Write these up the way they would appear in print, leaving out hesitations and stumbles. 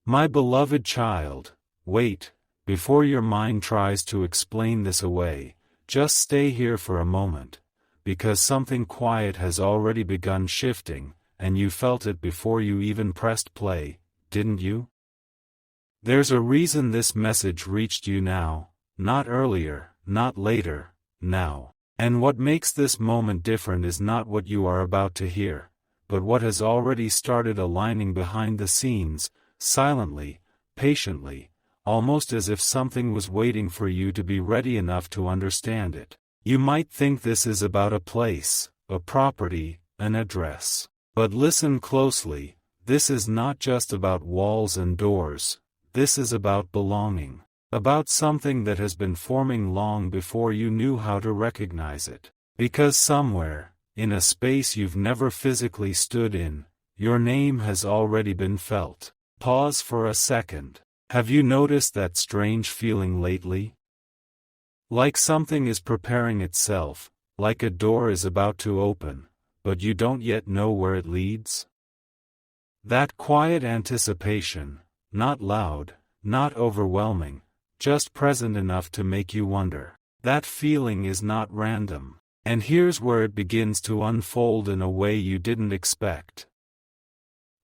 My beloved child, wait, before your mind tries to explain this away, just stay here for a moment, because something quiet has already begun shifting, and you felt it before you even pressed play, didn't you? There's a reason this message reached you now, not earlier, not later, now. And what makes this moment different is not what you are about to hear, but what has already started aligning behind the scenes, silently, patiently, almost as if something was waiting for you to be ready enough to understand it. You might think this is about a place, a property, an address. But listen closely, this is not just about walls and doors, this is about belonging. About something that has been forming long before you knew how to recognize it. Because somewhere, in a space you've never physically stood in, your name has already been felt. Pause for a second. Have you noticed that strange feeling lately? Like something is preparing itself, like a door is about to open, but you don't yet know where it leads? That quiet anticipation, not loud, not overwhelming, just present enough to make you wonder. That feeling is not random. And here's where it begins to unfold in a way you didn't expect.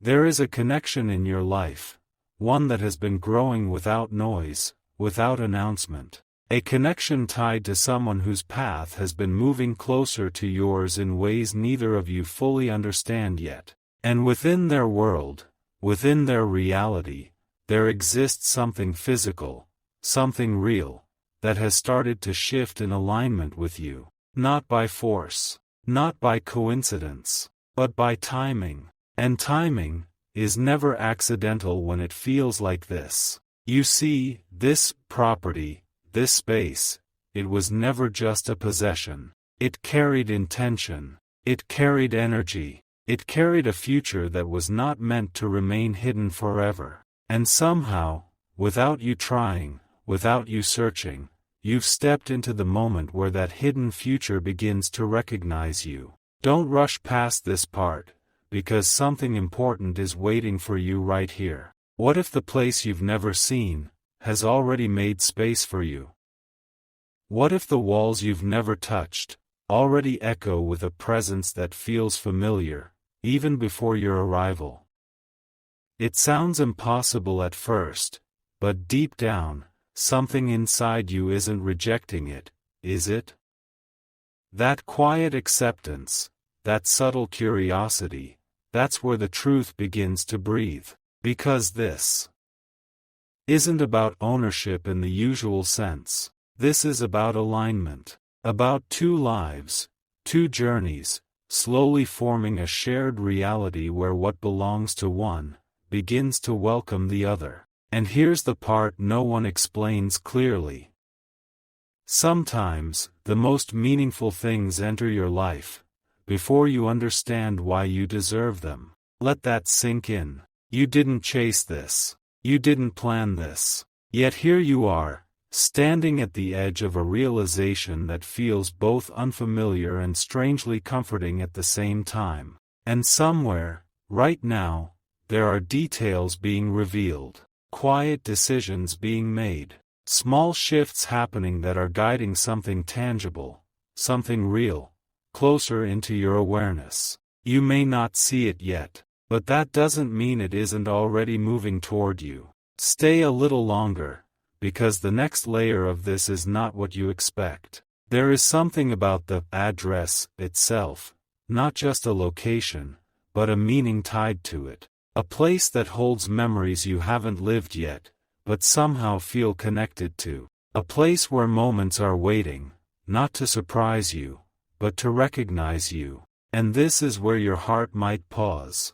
There is a connection in your life, one that has been growing without noise, without announcement. A connection tied to someone whose path has been moving closer to yours in ways neither of you fully understand yet. And within their world, within their reality, there exists something physical, something real, that has started to shift in alignment with you, not by force, not by coincidence, but by timing. And timing is never accidental when it feels like this. You see, this property, this space, it was never just a possession. It carried intention, it carried energy, it carried a future that was not meant to remain hidden forever. And somehow, without you trying, without you searching, you've stepped into the moment where that hidden future begins to recognize you. Don't rush past this part, because something important is waiting for you right here. What if the place you've never seen has already made space for you? What if the walls you've never touched already echo with a presence that feels familiar, even before your arrival? It sounds impossible at first, but deep down, something inside you isn't rejecting it, is it? That quiet acceptance, that subtle curiosity, that's where the truth begins to breathe. Because this isn't about ownership in the usual sense. This is about alignment. About two lives, two journeys, slowly forming a shared reality where what belongs to one begins to welcome the other. And here's the part no one explains clearly. Sometimes, the most meaningful things enter your life before you understand why you deserve them. Let that sink in. You didn't chase this. You didn't plan this. Yet here you are, standing at the edge of a realization that feels both unfamiliar and strangely comforting at the same time. And somewhere, right now, there are details being revealed, quiet decisions being made, small shifts happening that are guiding something tangible, something real, closer into your awareness. You may not see it yet, but that doesn't mean it isn't already moving toward you. Stay a little longer, because the next layer of this is not what you expect. There is something about the address itself, not just a location, but a meaning tied to it. A place that holds memories you haven't lived yet, but somehow feel connected to. A place where moments are waiting, not to surprise you, but to recognize you. And this is where your heart might pause.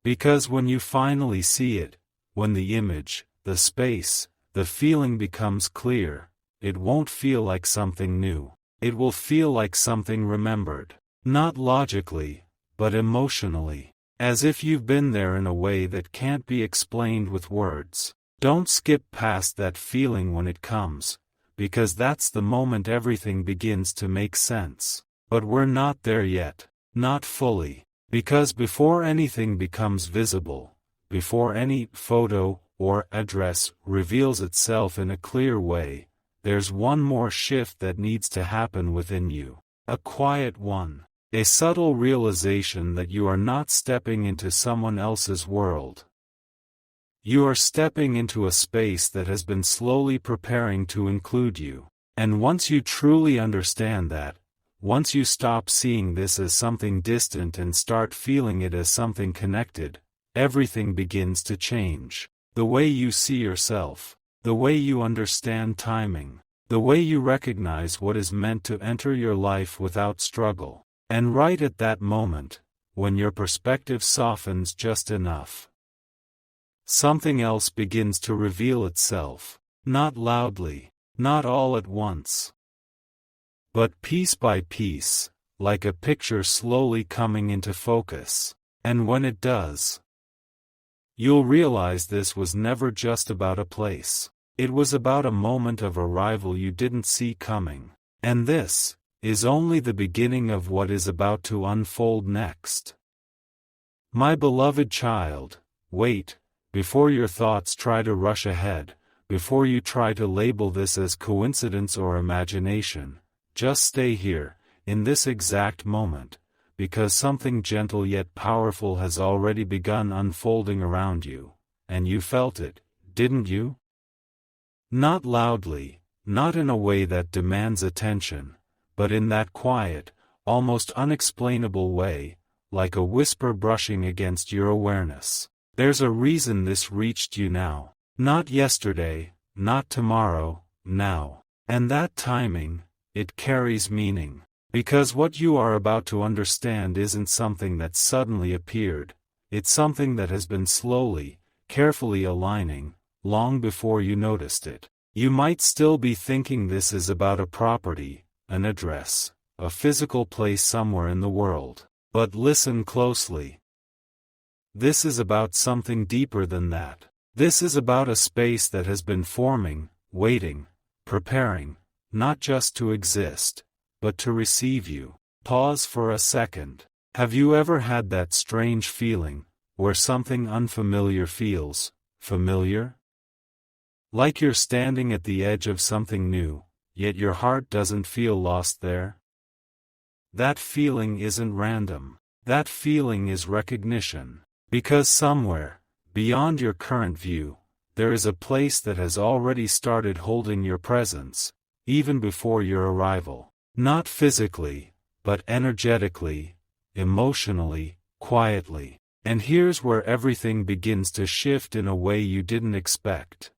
Because when you finally see it, when the image, the space, the feeling becomes clear, it won't feel like something new. It will feel like something remembered. Not logically, but emotionally. As if you've been there in a way that can't be explained with words. Don't skip past that feeling when it comes, because that's the moment everything begins to make sense. But we're not there yet. Not fully. Because before anything becomes visible, before any photo or address reveals itself in a clear way, there's one more shift that needs to happen within you. A quiet one. A subtle realization that you are not stepping into someone else's world. You are stepping into a space that has been slowly preparing to include you. And once you truly understand that, once you stop seeing this as something distant and start feeling it as something connected, everything begins to change. The way you see yourself, the way you understand timing, the way you recognize what is meant to enter your life without struggle. And right at that moment, when your perspective softens just enough, something else begins to reveal itself, not loudly, not all at once, but piece by piece, like a picture slowly coming into focus. And when it does, you'll realize this was never just about a place. It was about a moment of arrival you didn't see coming. And this is only the beginning of what is about to unfold next. My beloved child, wait, before your thoughts try to rush ahead, before you try to label this as coincidence or imagination, just stay here, in this exact moment, because something gentle yet powerful has already begun unfolding around you, and you felt it, didn't you? Not loudly, not in a way that demands attention, but in that quiet, almost unexplainable way, like a whisper brushing against your awareness. There's a reason this reached you now. Not yesterday, not tomorrow, now. And that timing, it carries meaning. Because what you are about to understand isn't something that suddenly appeared, it's something that has been slowly, carefully aligning, long before you noticed it. You might still be thinking this is about a property, an address, a physical place somewhere in the world. But listen closely. This is about something deeper than that. This is about a space that has been forming, waiting, preparing, not just to exist, but to receive you. Pause for a second. Have you ever had that strange feeling, where something unfamiliar feels familiar? Like you're standing at the edge of something new, yet your heart doesn't feel lost there? That feeling isn't random. That feeling is recognition. Because somewhere, beyond your current view, there is a place that has already started holding your presence, even before your arrival. Not physically, but energetically, emotionally, quietly. And here's where everything begins to shift in a way you didn't expect.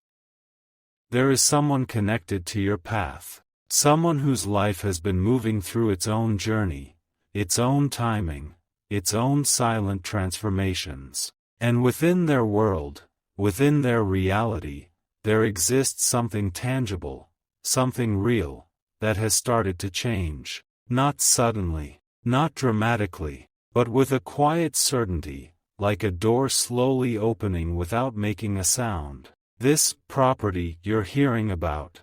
There is someone connected to your path. Someone whose life has been moving through its own journey, its own timing, its own silent transformations. And within their world, within their reality, there exists something tangible, something real, that has started to change. Not suddenly, not dramatically, but with a quiet certainty, like a door slowly opening without making a sound. This property you're hearing about,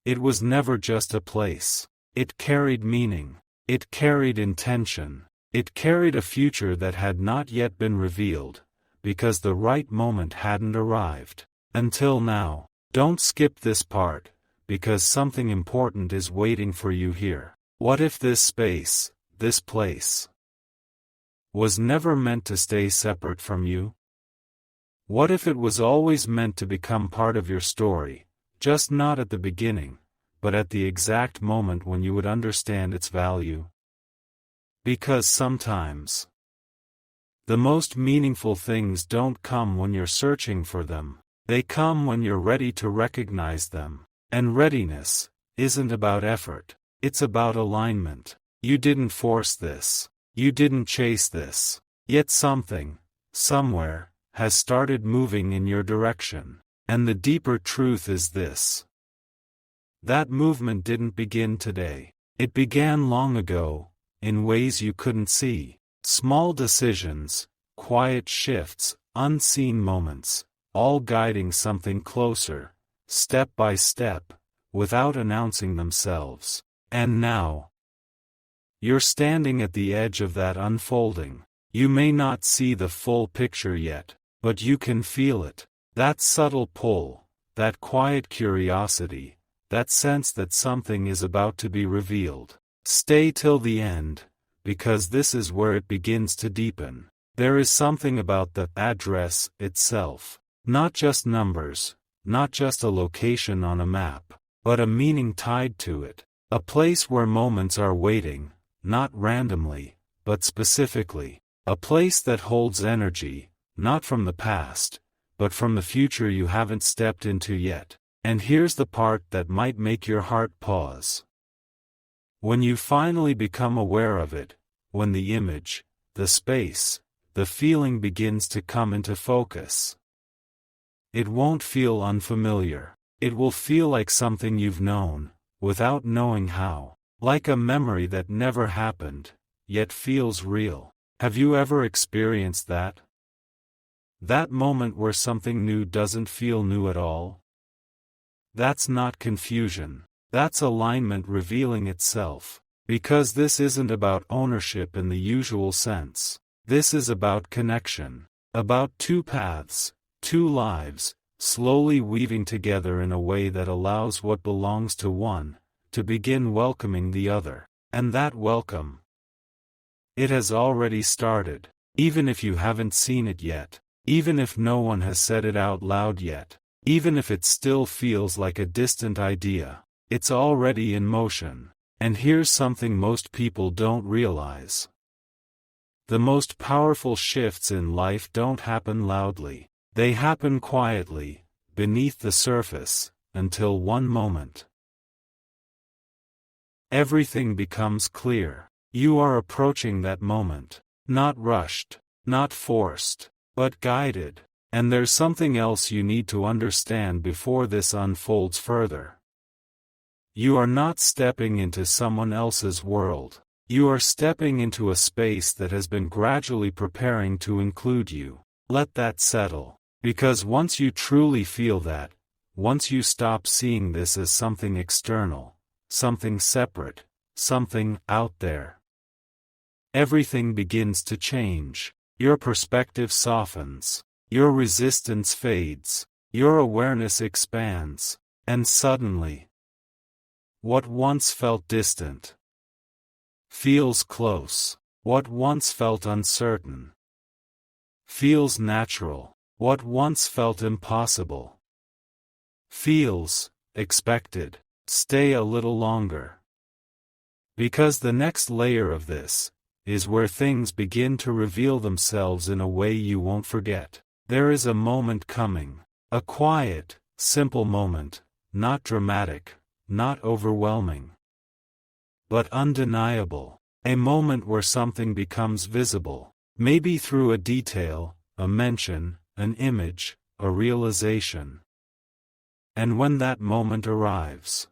it was never just a place. It carried meaning. It carried intention. It carried a future that had not yet been revealed, because the right moment hadn't arrived. Until now. Don't skip this part, because something important is waiting for you here. What if this space, this place, was never meant to stay separate from you? What if it was always meant to become part of your story, just not at the beginning, but at the exact moment when you would understand its value? Because sometimes, the most meaningful things don't come when you're searching for them. They come when you're ready to recognize them. And readiness isn't about effort. It's about alignment. You didn't force this. You didn't chase this. Yet something, somewhere, has started moving in your direction. And the deeper truth is this. That movement didn't begin today. It began long ago, in ways you couldn't see. Small decisions, quiet shifts, unseen moments, all guiding something closer, step by step, without announcing themselves. And now, you're standing at the edge of that unfolding. You may not see the full picture yet, but you can feel it. That subtle pull, that quiet curiosity, that sense that something is about to be revealed. Stay till the end, because this is where it begins to deepen. There is something about the address itself. Not just numbers, not just a location on a map, but a meaning tied to it. A place where moments are waiting, not randomly, but specifically. A place that holds energy, not from the past, but from the future you haven't stepped into yet. And here's the part that might make your heart pause. When you finally become aware of it, when the image, the space, the feeling begins to come into focus. It won't feel unfamiliar. It will feel like something you've known, without knowing how. Like a memory that never happened, yet feels real. Have you ever experienced that? That moment where something new doesn't feel new at all? That's not confusion. That's alignment revealing itself. Because this isn't about ownership in the usual sense. This is about connection. About two paths, two lives, slowly weaving together in a way that allows what belongs to one to begin welcoming the other. And that welcome, it has already started. Even if you haven't seen it yet. Even if no one has said it out loud yet. Even if it still feels like a distant idea. It's already in motion. And here's something most people don't realize. The most powerful shifts in life don't happen loudly. They happen quietly, beneath the surface, until one moment. Everything becomes clear. You are approaching that moment. Not rushed, not forced, but guided. And there's something else you need to understand before this unfolds further. You are not stepping into someone else's world. You are stepping into a space that has been gradually preparing to include you. Let that settle. Because once you truly feel that, once you stop seeing this as something external, something separate, something out there, everything begins to change. Your perspective softens. Your resistance fades. Your awareness expands. And suddenly, what once felt distant feels close. What once felt uncertain feels natural. What once felt impossible feels expected. Stay a little longer. Because the next layer of this is where things begin to reveal themselves in a way you won't forget. There is a moment coming. A quiet, simple moment, not dramatic, not overwhelming, but undeniable. A moment where something becomes visible, maybe through a detail, a mention, an image, a realization. And when that moment arrives,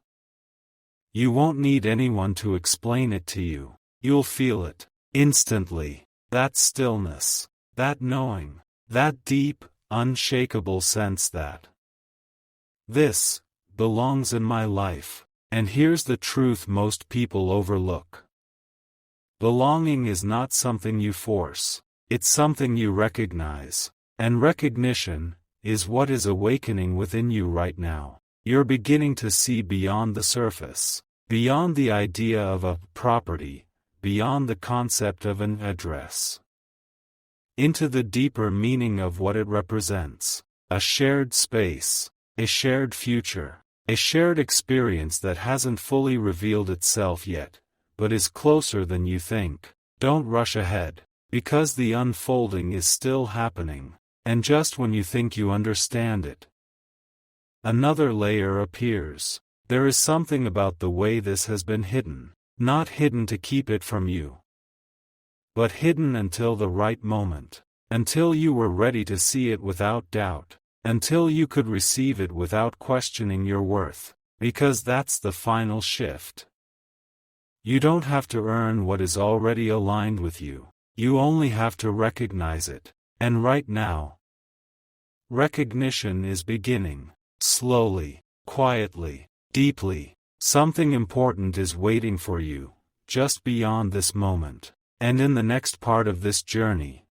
you won't need anyone to explain it to you. You'll feel it. Instantly. That stillness. That knowing. That deep, unshakable sense that this belongs in my life. And here's the truth most people overlook. Belonging is not something you force. It's something you recognize. And recognition is what is awakening within you right now. You're beginning to see beyond the surface. Beyond the idea of a property. Beyond the concept of an address. Into the deeper meaning of what it represents. A shared space. A shared future. A shared experience that hasn't fully revealed itself yet, but is closer than you think. Don't rush ahead, because the unfolding is still happening, and just when you think you understand it, another layer appears. There is something about the way this has been hidden. Not hidden to keep it from you, but hidden until the right moment, until you were ready to see it without doubt, until you could receive it without questioning your worth, because that's the final shift. You don't have to earn what is already aligned with you, you only have to recognize it, and right now, recognition is beginning, slowly, quietly, deeply. Something important is waiting for you, just beyond this moment, and in the next part of this journey.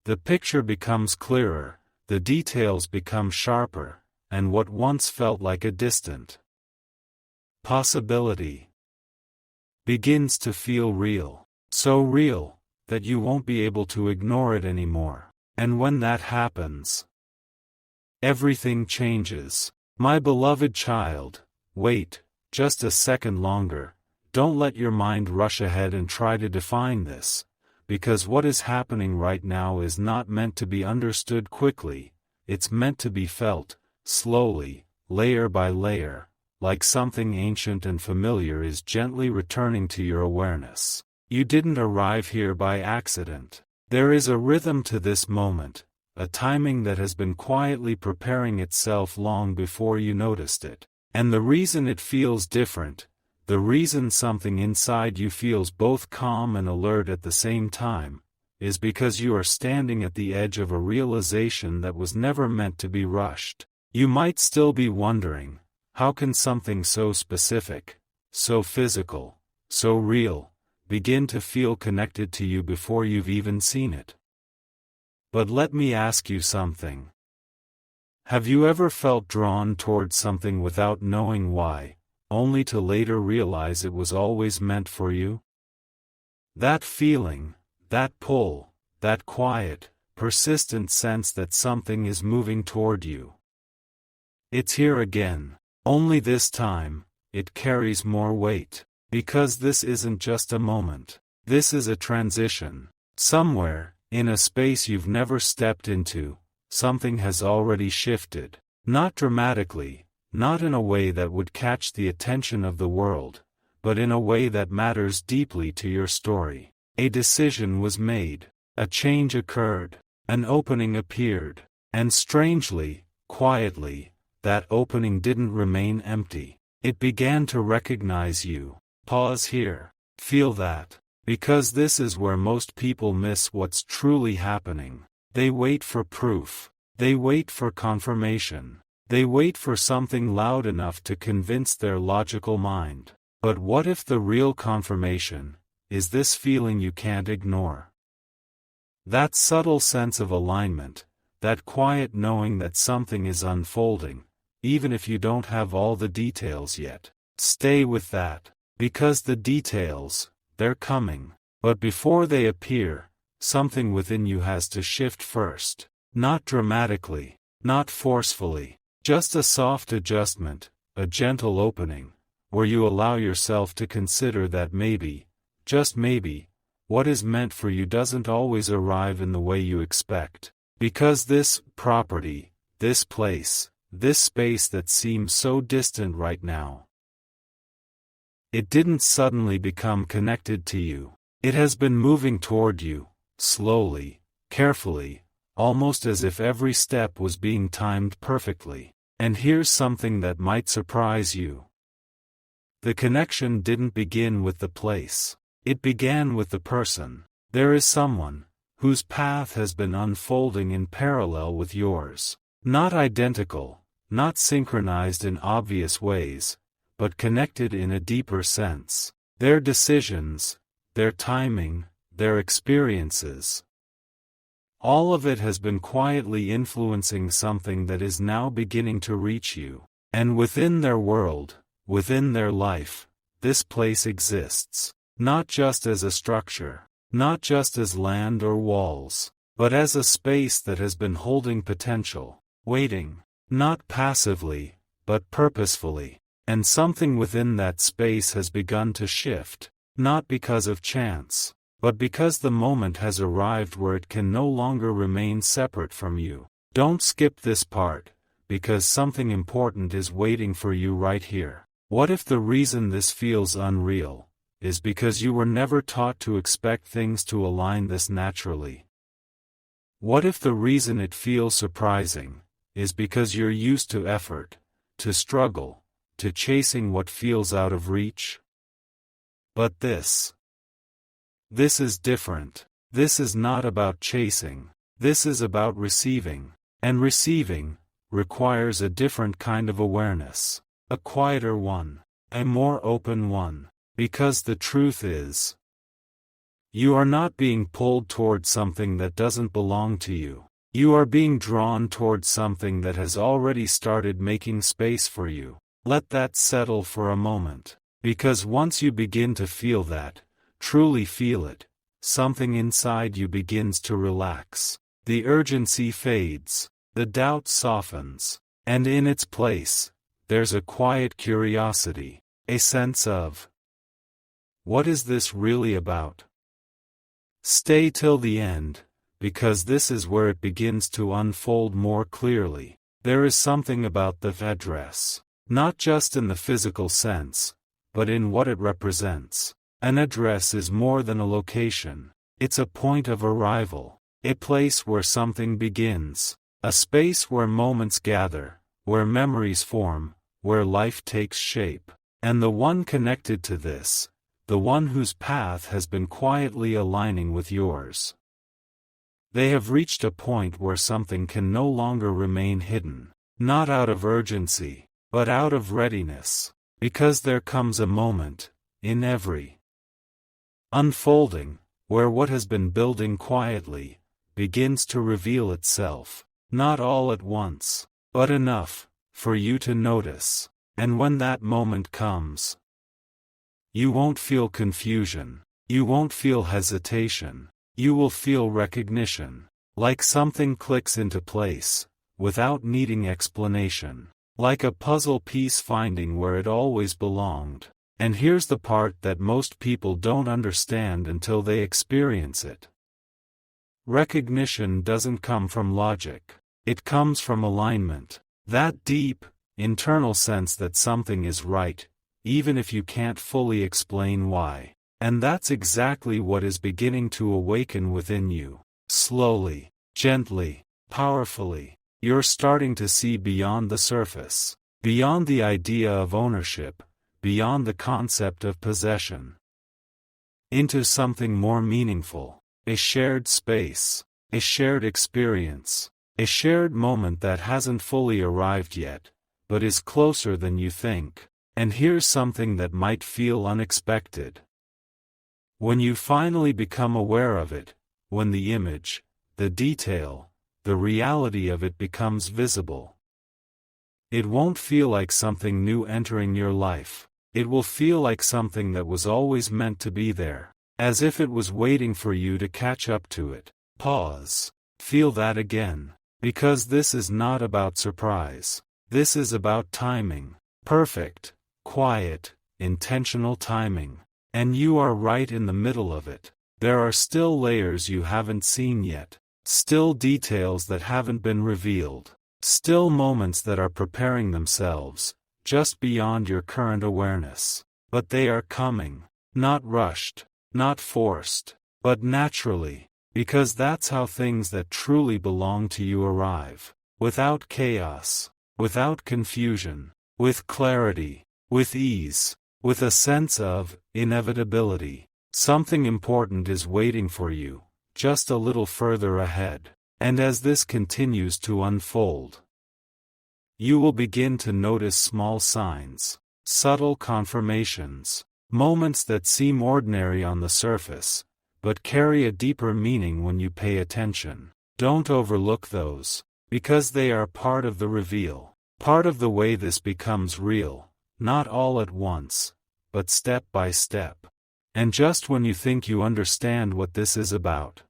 The picture becomes clearer, the details become sharper, and what once felt like a distant possibility begins to feel real. So real, that you won't be able to ignore it anymore. And when that happens, everything changes. My beloved child, wait, just a second longer. Don't let your mind rush ahead and try to define this, because what is happening right now is not meant to be understood quickly, it's meant to be felt, slowly, layer by layer, like something ancient and familiar is gently returning to your awareness. You didn't arrive here by accident. There is a rhythm to this moment, a timing that has been quietly preparing itself long before you noticed it. And the reason it feels different, the reason something inside you feels both calm and alert at the same time, is because you are standing at the edge of a realization that was never meant to be rushed. You might still be wondering, how can something so specific, so physical, so real, begin to feel connected to you before you've even seen it? But let me ask you something. Have you ever felt drawn towards something without knowing why, only to later realize it was always meant for you? That feeling, that pull, that quiet, persistent sense that something is moving toward you. It's here again, only this time, it carries more weight. Because this isn't just a moment. This is a transition. Somewhere, in a space you've never stepped into, something has already shifted. Not dramatically, not in a way that would catch the attention of the world, but in a way that matters deeply to your story. A decision was made. A change occurred. An opening appeared. And strangely, quietly, that opening didn't remain empty. It began to recognize you. Pause here. Feel that. Because this is where most people miss what's truly happening. They wait for proof. They wait for confirmation. They wait for something loud enough to convince their logical mind. But what if the real confirmation is this feeling you can't ignore? That subtle sense of alignment, that quiet knowing that something is unfolding, even if you don't have all the details yet. Stay with that. Because the details, they're coming. But before they appear, something within you has to shift first. Not dramatically, not forcefully, just a soft adjustment, a gentle opening, where you allow yourself to consider that maybe, just maybe, what is meant for you doesn't always arrive in the way you expect. Because this property, this place, this space that seems so distant right now, it didn't suddenly become connected to you. It has been moving toward you, slowly, carefully, almost as if every step was being timed perfectly. And here's something that might surprise you. The connection didn't begin with the place. It began with the person. There is someone whose path has been unfolding in parallel with yours. Not identical, not synchronized in obvious ways, but connected in a deeper sense. Their decisions, their timing, their experiences. All of it has been quietly influencing something that is now beginning to reach you. And within their world, within their life, this place exists. Not just as a structure, not just as land or walls, but as a space that has been holding potential, waiting, not passively, but purposefully. And something within that space has begun to shift, not because of chance, but because the moment has arrived where it can no longer remain separate from you. Don't skip this part, because something important is waiting for you right here. What if the reason this feels unreal is because you were never taught to expect things to align this naturally? What if the reason it feels surprising is because you're used to effort, to struggle, to chasing what feels out of reach? But this is different. This is not about chasing. This is about receiving. And receiving requires a different kind of awareness. A quieter one. A more open one. Because the truth is, You are not being pulled toward something that doesn't belong to you. You are being drawn toward something that has already started making space for you. Let that settle for a moment. Because once you begin to feel that, truly feel it, something inside you begins to relax. The urgency fades, the doubt softens, and in its place, there's a quiet curiosity, a sense of, what is this really about? Stay till the end, because this is where it begins to unfold more clearly. There is something about the address, not just in the physical sense, but in what it represents. An address is more than a location. It's a point of arrival, a place where something begins, a space where moments gather, where memories form, where life takes shape. And the one connected to this, the one whose path has been quietly aligning with yours. They have reached a point where something can no longer remain hidden, not out of urgency, but out of readiness, because there comes a moment, in every unfolding, where what has been building quietly, begins to reveal itself, not all at once, but enough, for you to notice. And when that moment comes, you won't feel confusion, you won't feel hesitation, you will feel recognition, like something clicks into place, without needing explanation, like a puzzle piece finding where it always belonged. And here's the part that most people don't understand until they experience it. Recognition doesn't come from logic, it comes from alignment, that deep, internal sense that something is right, even if you can't fully explain why. And that's exactly what is beginning to awaken within you. Slowly, gently, powerfully, you're starting to see beyond the surface, beyond the idea of ownership, beyond the concept of possession, into something more meaningful, a shared space, a shared experience, a shared moment that hasn't fully arrived yet, but is closer than you think. And here's something that might feel unexpected. When you finally become aware of it, when the image, the detail, the reality of it becomes visible, it won't feel like something new entering your life. It will feel like something that was always meant to be there, as if it was waiting for you to catch up to it. Pause. Feel that again, because this is not about surprise. This is about timing. Perfect, quiet, intentional timing. And you are right in the middle of it. There are still layers you haven't seen yet. Still details that haven't been revealed. Still moments that are preparing themselves, just beyond your current awareness. But they are coming, not rushed, not forced, but naturally, because that's how things that truly belong to you arrive. Without chaos, without confusion, with clarity, with ease, with a sense of inevitability. Something important is waiting for you, just a little further ahead. And as this continues to unfold, you will begin to notice small signs, subtle confirmations, moments that seem ordinary on the surface, but carry a deeper meaning when you pay attention. Don't overlook those, because they are part of the reveal, part of the way this becomes real, not all at once, but step by step. And just when you think you understand what this is about,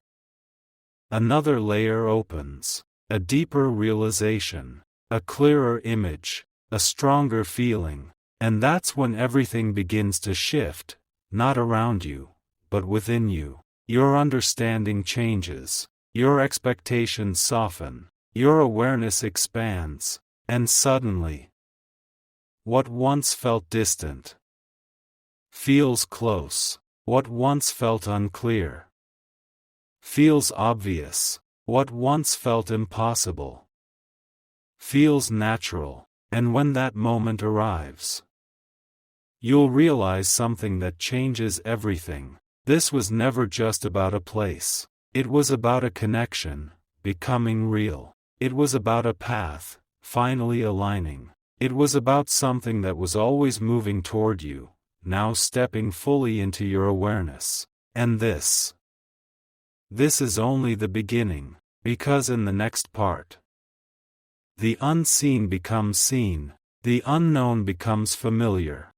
another layer opens, a deeper realization, a clearer image, a stronger feeling, and that's when everything begins to shift, not around you, but within you. Your understanding changes, your expectations soften, your awareness expands, and suddenly, what once felt distant feels close. What once felt unclear feels obvious. What once felt impossible feels natural. And when that moment arrives, you'll realize something that changes everything. This was never just about a place. It was about a connection, becoming real. It was about a path, finally aligning. It was about something that was always moving toward you, now stepping fully into your awareness. And this This is only the beginning, because in the next part, the unseen becomes seen, the unknown becomes familiar,